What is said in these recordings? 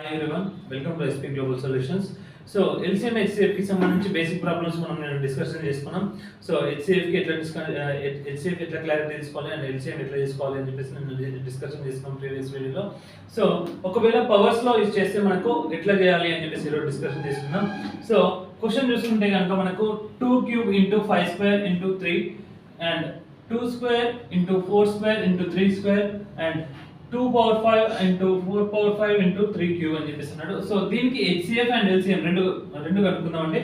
Hi everyone, welcome to SP Global Solutions. So LCM HCF కి సంబంధించి basic problems మనం discussion చేసుకున్నాం. So HCF కి ఎట్లా HCF ఎట్లా క్లారిటీ తీసుకోవాలి అండ్ LCM ఎట్లా తీసుకోవాలి అని చెప్పేసి నేను డిస్కషన్ చేసుకున్నాం ప్రీవియస్ వీడియోలో. సో ఒకవేళ పవర్స్ లో యూస్ చేస్తే మనకు ఎట్లా చేయాలి అని చెప్పేసి ఈరోజు డిస్కషన్ చేసుకున్నాం. సో క్వశ్చన్ చూసుకుంటే కనుక మనకు 2 cube into 5 square into 3 and 2 square into 4 square into 3 square and 2 power 5 into 4 power 5 into 3 cube అని చెప్పేస్తున్నాడు. సో దీనికి HCF అండ్ LCM రెండు కనుక్కుందామండి.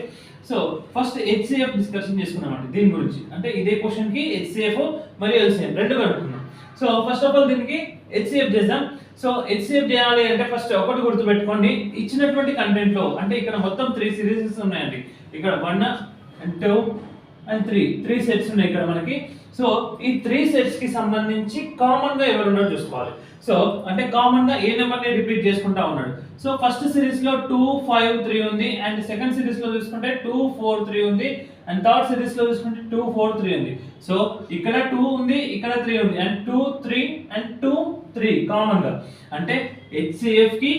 సో ఫస్ట్ HCF డిస్కషన్ చేసుకున్నామండి దీని గురించి. అంటే ఇదే క్వశ్చన్ కి HCF మరియు LCM రెండు కనుక్కుందాం. సో ఫస్ట్ ఆఫ్ ఆల్ దీనికి HCF చేద్దాం. సో HCF చేయాలి అంటే ఫస్ట్ ఒకటి గుర్తుపెట్టుకోండి, ఇచ్చినటువంటి కంటెంట్ లో అంటే ఇక్కడ మొత్తం 3 సిరీసెస్ ఉన్నాయండి. ఇక్కడ 1 and 2 and 3 సెట్స్ ఉన్నాయి ఇక్కడ మనకి. సో ఈ 3 సెట్స్ కి సంబంధించి కామన్ గా ఎవరు ఉన్నారో చూసుకోవాలి. సో అంటే కామన్ గా ఏ నెంబర్ ని రిపీట్ చేసుకుంటా ఉన్నాడు. సో ఫస్ట్ సిరీస్ లో 2 5 3 ఉంది అండ్ సెకండ్ సిరీస్ లో చూసుకుంటే 2 4 3 ఉంది అండ్ థర్డ్ సిరీస్ లో చూసుకుంటే 2 4 3 ఉంది. సో ఇక్కడ 2 ఉంది, ఇక్కడ 3 ఉంది అండ్ 2 3 అండ్ 2 3 కామన్ గా. అంటే HCF కి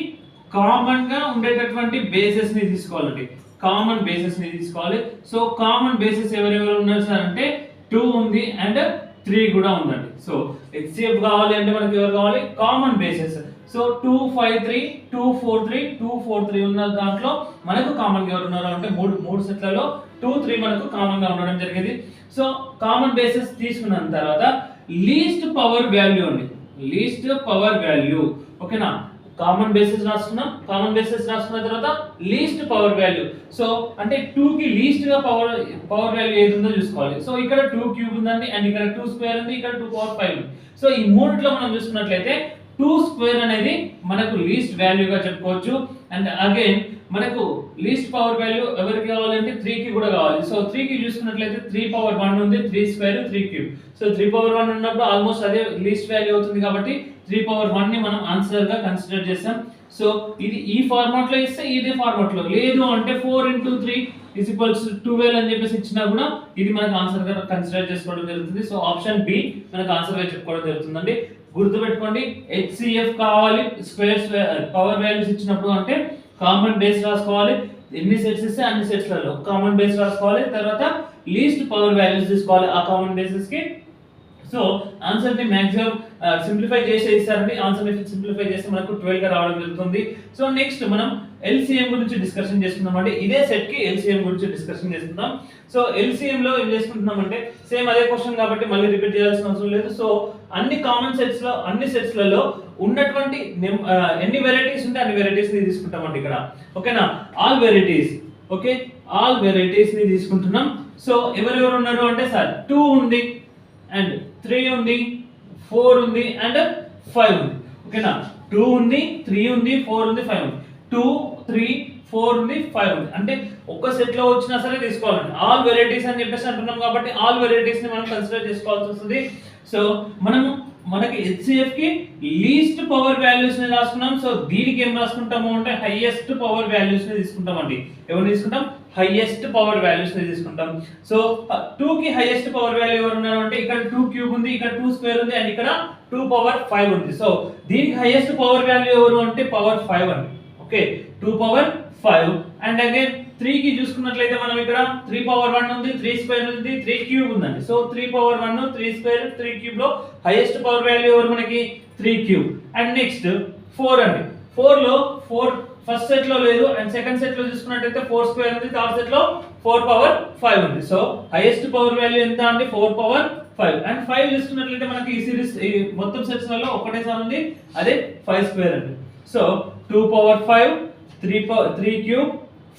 కామన్ గా ఉండేటటువంటి బేసెస్ ని తీసుకోవాలండి. కామన్ బేసెస్ ని తీసుకోవాలి. సో కామన్ బేసెస్ ఎవరెవరు ఉన్నారు సార్ అంటే 2 ఉంది అండ్ 3 కూడా ఉందండి. సో HCF కావాలి అంటే మనకి ఎవరు కావాలి? Common bases. సో 2 5 3 2 4 3 2 4 3 ఉన్న దాంట్లో మనకు కామన్ గా ఎవరు ఉన్నారు అంటే మూడు సెట్లలో 2 3 మనకు కామన్ గా ఉండడం జరిగింది. సో కామన్ బేసెస్ తీసుకున్న తర్వాత లీస్ట్ పవర్ వాల్యూ అండి. లీస్ట్ పవర్ వాల్యూ ఓకేనా. కామన్ బేసిస్ రాసుకున్నాం. కామన్ బేసిస్ రాసుకున్న తర్వాత లీస్ట్ పవర్ వాల్యూ. సో అంటే 2 కి లీస్ట్ గా పవర్ వాల్యూ ఏది ఉందో చూసుకోవాలి. సో ఇక్కడ 2 క్యూబ్ ఉందండి అండ్ ఇక్కడ 2 స్క్వేర్ ఉంది, ఇక్కడ 2 పవర్ 5 ఉంది. సో ఈ మూడిట్లో మనం చూసుకున్నట్లయితే 2 స్క్వేర్ అనేది మనకు లీస్ట్ వాల్యూ గా చెప్పుకోవచ్చు. అండ్ అగైన్ మనకు లీస్ట్ పవర్ వాల్యూ ఎవరికి కావాలంటే 3 కి కూడా కావాలి. సో 3 కి చూసుకున్నట్లయితే 3 పవర్ 1 ఉంది, 3 స్క్వేర్ 3 క్యూబ్. సో 3 పవర్ 1 ఉన్నప్పుడు ఆల్మోస్ట్ అదే లీస్ట్ వాల్యూ అవుతుంది కాబట్టి 3 పవర్ 1 ని మనం ఆన్సర్ గా కన్సిడర్ చేస్తాం. సో ఇది ఈ ఫార్మాట్ లో ఇస్తే ఇదే ఫార్మాట్ లో, లేదు అంటే 4 into 3 is equals to 12 అని చెప్పేసి ఇచ్చినా కూడా ఇది మనకు ఆన్సర్ గా కన్సిడర్ చేసుకోవడం జరుగుతుంది. సో ఆప్షన్ బి మనకు ఆన్సర్ గా చెప్పుకోవడం జరుగుతుందండి. గుర్తుపెట్టుకోండి, HCF కావాలి స్క్వేర్ పవర్ వాల్యూస్ ఇచ్చినప్పుడు అంటే కామన్ బేస్ రాసుకోవాలి. ఎన్ని సెట్స్ ఇస్తే అన్ని సెట్స్ లలో కామన్ బేస్ రాసుకోవాలి. తర్వాత లీస్ట్ పవర్ వాల్యూస్ తీసుకోవాలి ఆ కామన్ బేసెస్ కి. సో ఆన్సర్ ని మాక్సిమం సింప్లిఫై చేసి ఇస్తారండి. ఆన్సర్ ని సింప్లిఫై చేస్తే మనకు 12 గా రావడం జరుగుతుంది. సో నెక్స్ట్ మనం LCM గురించి డిస్కషన్ చేసుకుందాం అండి. ఇదే సెట్ కి LCM గురించి డిస్కషన్ చేసుకుందాం. సో LCM లో ఏం చేసుకుంటున్నాం అంటే సేమ్ అదే క్వశ్చన్ కాబట్టి మళ్ళీ రిపీట్ చేయాల్సిన అవసరం లేదు. సో అన్ని కామన్ సెట్స్ లో అన్ని సెట్స్ లలో ఉన్నటువంటి ఎన్ని వెరైటీస్ ఉంటే అన్ని వెరైటీస్ ని తీసుకుంటామండి ఇక్కడ ఓకేనా. All varieties okay, all varieties ని తీసుకుంటున్నాం. సో ఎవరెవరు ఉన్నారు అంటే సార్ 2 ఉంది అండ్ 3 ఉంది, 4 ఉంది అండ్ 5 ఉంది ఓకేనా. 2 ఉంది, 3 ఉంది, 4 ఉంది, 5 ఉంది. 2 3 4 ఉంది, 5 ఉంది. అంటే ఒక్క సెట్ లో వచ్చినా సరే తీసుకోవాలండి. ఆల్ వెరైటీస్ అని చెప్పేసి అంటున్నాం కాబట్టి ఆల్ వెరైటీస్ ని మనం కన్సిడర్ చేసుకోవాల్సి వస్తుంది. సో మనకి HCF కి లీస్ట్ పవర్ వాల్యూస్ ని రాసుకున్నాం. సో దీనికి ఏం రాసుకుంటాము అంటే హైయెస్ట్ పవర్ వాల్యూస్ ని తీసుకుంటామండి. ఎవరు తీసుకుంటాం? హైయెస్ట్ పవర్ వాల్యూస్ ని తీసుకుంటాం. సో 2 కి హైయెస్ట్ పవర్ వాల్యూ ఎవరు ఉన్నారు అంటే ఇక్కడ 2 క్యూబ్ ఉంది, ఇక్కడ 2 స్క్వేర్ ఉంది అండ్ ఇక్కడ 2 పవర్ 5 ఉంది. సో దీనికి హైయెస్ట్ పవర్ వాల్యూ ఎవరు అంటే పవర్ 5 అండి. ఓకే, 2 పవర్ 5 అండ్ అగైన్ 3 కి చూసుకున్నట్లయితే మనం ఇక్కడ 3 పవర్ 1 ఉంది, 3 స్క్వేర్ ఉంది, 3 క్యూబ్ ఉందండి. సో 3 పవర్ 1 3 స్క్వేర్ 3 క్యూబ్ లో హైయెస్ట్ పవర్ వాల్యూ ఎవరు మనకి 3 క్యూబ్. అండ్ నెక్స్ట్ 4 అండి. 4 లో 4 ఫస్ట్ సెట్ లో లేదు అండ్ సెకండ్ సెట్ లో చూసుకున్నట్లయితే 4 స్క్వేర్ ఉంది, థర్డ్ సెట్ లో 4 పవర్ 5 ఉంది. సో హైయెస్ట్ పవర్ వాల్యూ ఎంత అంటే 4 పవర్ 5 అండ్ 5 చూసుకున్నట్లయితే మనకి ఈ సిరీస్ మొత్తం సెట్స్ లలో ఒకటేసారి ఉంది, అదే 5 స్క్వేర్ అండి. So 2 power 5 3 cube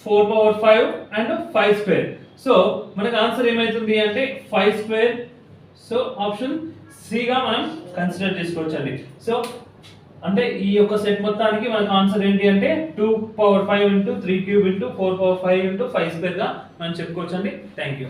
4 power 5 and 5 square. So మనకు ఆన్సర్ ఏమైతుంది అంటే 5 స్క్వేర్. సో ఆప్షన్ సి గా మనం కన్సిడర్ చేసుకోవచ్చు అండి. సో అంటే ఈ యొక్క సెట్ మొత్తానికి మనకు ఆన్సర్ ఏంటి అంటే 2 power 5 into 3 cube into 4 power 5 into 5 square గా మనం చెప్పుకోవచ్చు అండి. Thank you.